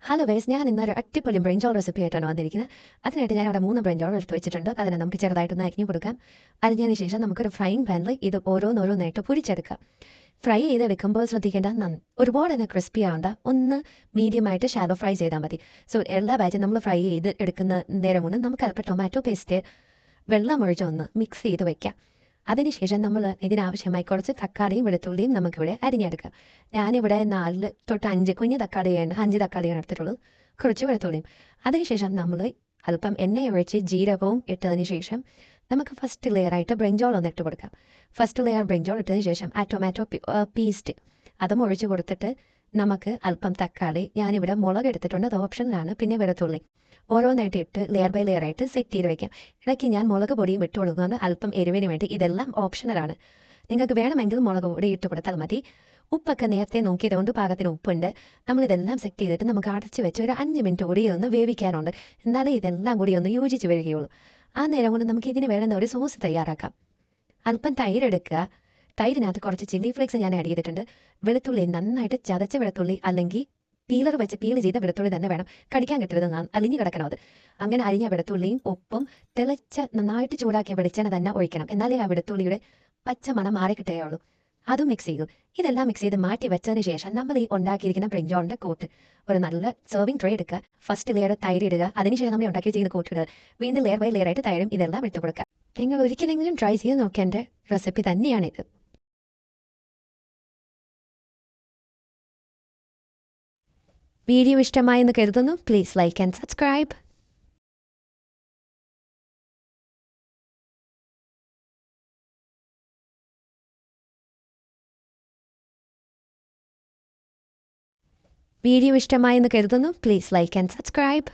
Hello guys, ഞാൻ ഇന്നൊരു അടിപൊളി ബ്രിഞ്ചോൾ റെസിപ്പി ആയിട്ടാണ് വന്നിരിക്കുന്നത്. അതിനായിട്ട് ഞാൻ അവിടെ 3 ബ്രിഞ്ചോൾ എടുത്ത് വെച്ചിട്ടുണ്ട്. അതിനെ നമുക്ക് ചെറുതായിട്ടൊന്ന് അരിഞ്ഞു കൊടുക്കാം. അരിഞ്ഞതിന് ശേഷം നമുക്കൊരു ഫ്രൈങ് പാനിൽ ഇത് ഓരോന്നോരോന്നായിട്ട് പൊരിച്ചെടുക്കാം. ഫ്രൈ ചെയ്തെടുക്കുമ്പോൾ ശ്രദ്ധിക്കേണ്ട ഒരുപാട് തന്നെ ക്രിസ്പി ആവണ്ട, ഒന്ന് മീഡിയമായിട്ട് ഷാലോ ഫ്രൈ ചെയ്താൽ മതി. സോ എല്ലാ ബാച്ചും നമ്മൾ ഫ്രൈ ചെയ്ത് എടുക്കുന്ന നേരം കൊണ്ട് നമുക്ക് അല്പം ടൊമാറ്റോ പേസ്റ്റ് വെള്ളം ഒഴിച്ചൊന്ന് മിക്സ് ചെയ്ത് വെക്കാം. അതിനുശേഷം നമ്മൾ ഇതിനാവശ്യമായി കുറച്ച് തക്കാളിയും വെളുത്തുള്ളിയും നമുക്കിവിടെ അരിഞ്ഞെടുക്കാം. ഞാനിവിടെ 4 തൊട്ട് 5 കുഞ്ഞ് തക്കാളിയാണ് 5 തക്കാളിയാണ് എടുത്തിട്ടുള്ളൂ, കുറച്ച് വെളുത്തുള്ളിയും. അതിനുശേഷം നമ്മൾ അല്പം എണ്ണ ഒഴിച്ച് ജീരകവും ഇട്ടതിന് ശേഷം നമുക്ക് ഫസ്റ്റ് ലെയറായിട്ട് ബ്രിഞ്ചോൾ ഒന്ന് ഇട്ട് കൊടുക്കാം. ഫസ്റ്റ് ലെയർ ബ്രിഞ്ചോൾ ഇട്ടതിന് ശേഷം ആ ടൊമാറ്റോ പേസ്റ്റ് അതും ഒഴിച്ച് കൊടുത്തിട്ട് നമുക്ക് അല്പം തക്കാളി, ഞാനിവിടെ മുളക് എടുത്തിട്ടുണ്ട്, അത് ഓപ്ഷനിലാണ്, പിന്നെ വെളുത്തുള്ളി ഓരോന്നായിട്ട് ഇട്ട് ലെയർ ബൈ ലെയർ ആയിട്ട് സെറ്റ് ചെയ്ത് വയ്ക്കാം. ഇടയ്ക്ക് ഞാൻ മുളക് പൊടിയും ഇട്ട് കൊടുക്കുന്നത് അല്പം എരിവിന് വേണ്ടി. ഇതെല്ലാം ഓപ്ഷണലാണ്, നിങ്ങൾക്ക് വേണമെങ്കിൽ മുളക് പൊടി ഇട്ട് കൊടുത്താൽ മതി. ഉപ്പൊക്കെ നേരത്തെ നോക്കിയതുകൊണ്ട് പാകത്തിന് ഉപ്പുണ്ട്. നമ്മളിതെല്ലാം സെറ്റ് ചെയ്തിട്ട് നമുക്ക് അടച്ച് വെച്ച് ഒരു 5 മിനിറ്റ് കൂടി ഒന്ന് വേവിക്കാനുണ്ട്. എന്നാലേ ഇതെല്ലാം കൂടി ഒന്ന് യോജിച്ച് വരികയുള്ളൂ. ആ നേരം കൊണ്ട് നമുക്ക് ഇതിന് വേണ്ടുന്ന ഒരു സോസ് തയ്യാറാക്കാം. അല്പം തൈര് എടുക്കുക. തൈരിനകത്ത് കുറച്ച് ചില്ലി ഫ്ലേക്സ് ഞാൻ ആഡ് ചെയ്തിട്ടുണ്ട്. വെളുത്തുള്ളി നന്നായിട്ട് ചതച്ച വെളുത്തുള്ളി, അല്ലെങ്കിൽ പീലർ വെച്ച് പീൽ ചെയ്ത വെളുത്തുള്ളി തന്നെ വേണം, കടിക്കാൻ കിട്ടരുത്, അലിഞ്ഞു കിടക്കണം അത്. അങ്ങനെ അരിഞ്ഞ വെളുത്തുള്ളിയും ഉപ്പും തിളച്ച നന്നായിട്ട് ചൂടാക്കിയ വെളിച്ചെണ്ണ തന്നെ ഒഴിക്കണം. എന്നാലേ ആ വെളുത്തുള്ളിയുടെ പച്ച മണം മാറി കിട്ടുകയുള്ളൂ. അതും മിക്സ് ചെയ്തു. ഇതെല്ലാം മിക്സ് ചെയ്ത് മാറ്റി വെച്ചതിന് ശേഷം നമ്മൾ ഈ ഉണ്ടാക്കിയിരിക്കുന്ന ബ്രിഞ്ചോളിൻ്റെ കൂട്ട് ഒരു നല്ല സെർവിങ് ട്രേ എടുക്കുക. ഫസ്റ്റ് ലെയർ തൈര് ഇടുക. അതിനുശേഷം നമ്മൾ ഉണ്ടാക്കി ചെയ്യുന്ന കൂട്ട് ഇടുക. വീണ്ടും ലെയർ ബൈ ലെയർ ആയിട്ട് തൈരും ഇതെല്ലാം ഇട്ട് കൊടുക്കുക. നിങ്ങൾ ഒരിക്കലെങ്കിലും ട്രൈ ചെയ്ത് നോക്കേണ്ട റെസിപ്പി തന്നെയാണിത്. വീഡിയോ ഇഷ്ടമായെന്ന് കരുതുന്നു. Please like and subscribe. Video ഇഷ്ടമായെന്ന് കരുതുന്നു. Please like and subscribe.